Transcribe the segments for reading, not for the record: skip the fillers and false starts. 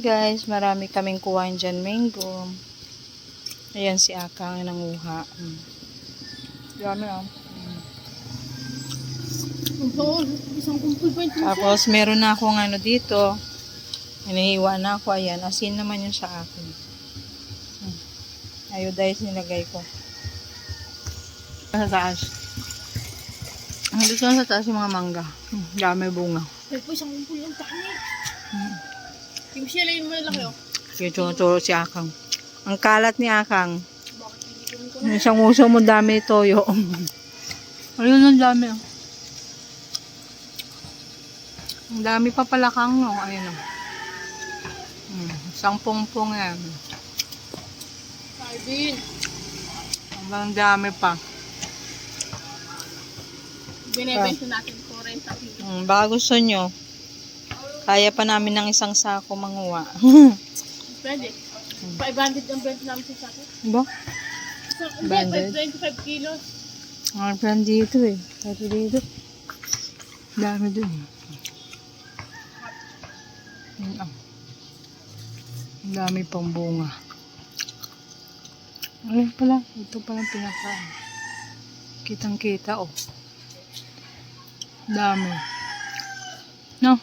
guys, marami kaming kuhain dyan mango. Ayan si Akang nanguha. Dami ah. Isang kumpul pa yung Tapos meron na akong ano dito. Hinihiwa na ako. Ayan, asin naman yun sa akin. Iodized nilagay ko. Sa taas. Dito na sa taas yung mga mangga. Dami bunga. Pero po isang kumpul yung takni. Yung siya lang yung malaki oh. Yung tunuturo si Akang. Ang kalat ni Akang. Bakit hindi ko na? Isang uso mo dami toyo. Ayun, ang dami ah. Ang dami pa pala kang no. Ayun oh. Isang pongpong yan. Sardine. Ang dami pa. Binibenta natin 40 kilo. Baka gusto nyo. Kaya pa namin ng isang sako manguha. Pwede. 500 ang benta namin sa sako. Ba? Hindi, 25 kilos. Ang plan dito eh. Dito dito. Dami dun. Ang dami pang bunga. Ayun pala. Ito palang pinakain. Kitang kita oh. Dami. No?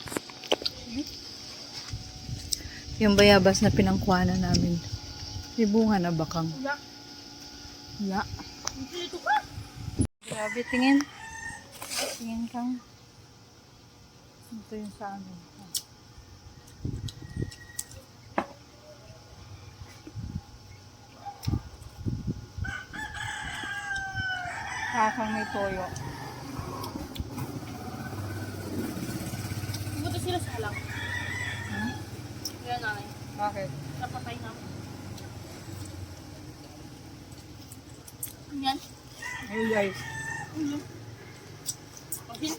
Yung bayabas na pinangkuhanan namin. May bunga na bakang. Wala. Wala. Dito ka. Grabe, tingin. Tingin kang. Ito yung sa amin. Kakang may toyo. Buto sila sa alam. Kaya nanay. Bakit? Napatay na. Yan. Hey guys. Okay.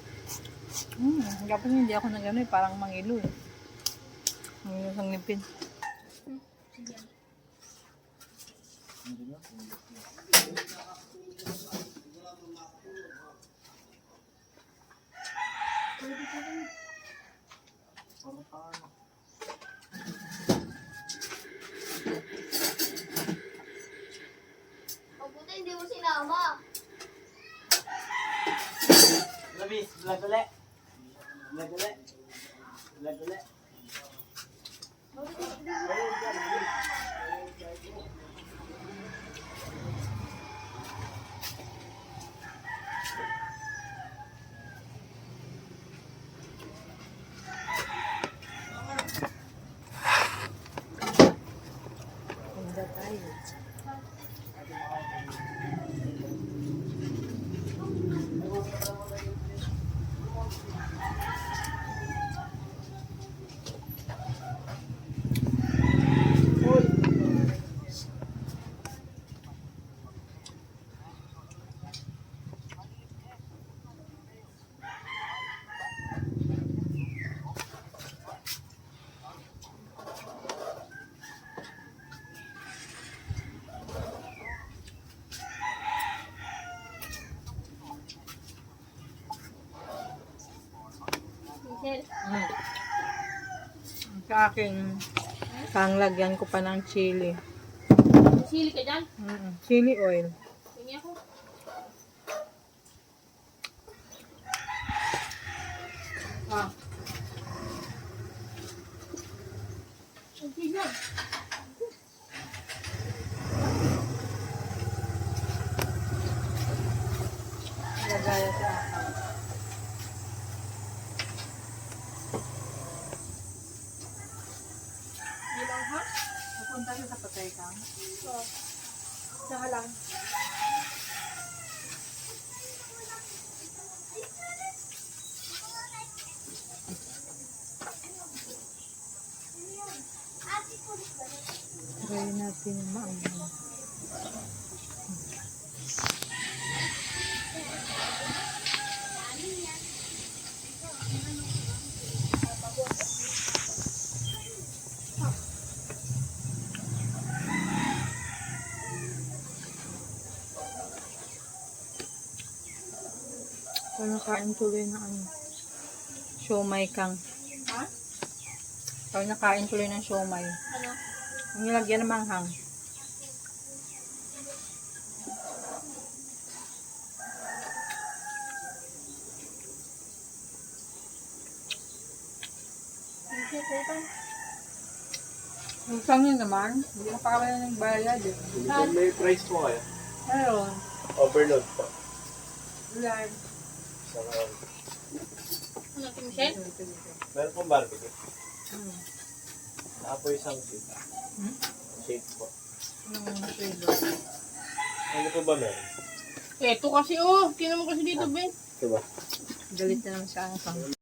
Dapat hindi ako nag ano eh. Parang mangilo eh. Mangilo sang nipin. Yan. Mabuti hindi mo sinama. Labis, vlog ulit. Vlog ulit. Vlog ulit. Punta tayo. Michelle. Sa akin, panglagyan ko pa ng chili. Sili ka dyan. Chili oil. Tingin ako. Ah. Okay yun. Lagaya sa akin. Hindi lang ha? Napunta ka sa patay kang. Oo. Saka lang. Try natin yung maano. Para kain tuloy na ano. Siomai kang. Ha? Pag nakain tuloy ng siomay. Ano? Yung nilagyan ng manghang. Kimchi, puta. Yung isang yun naman, hindi na pa kami ng bayad eh. May price po kayo. Ayun. Overload po. Ulan. Sarap. Ano, kimchi? Meron pong barbecue. Hmm. Nakapo isang shake. Hmm? Shake po. Yung flavor. Ano po ba meron? Eto kasi oh. Tinan mo kasi dito, Ben. Ito ba? Galit na naman sa akin.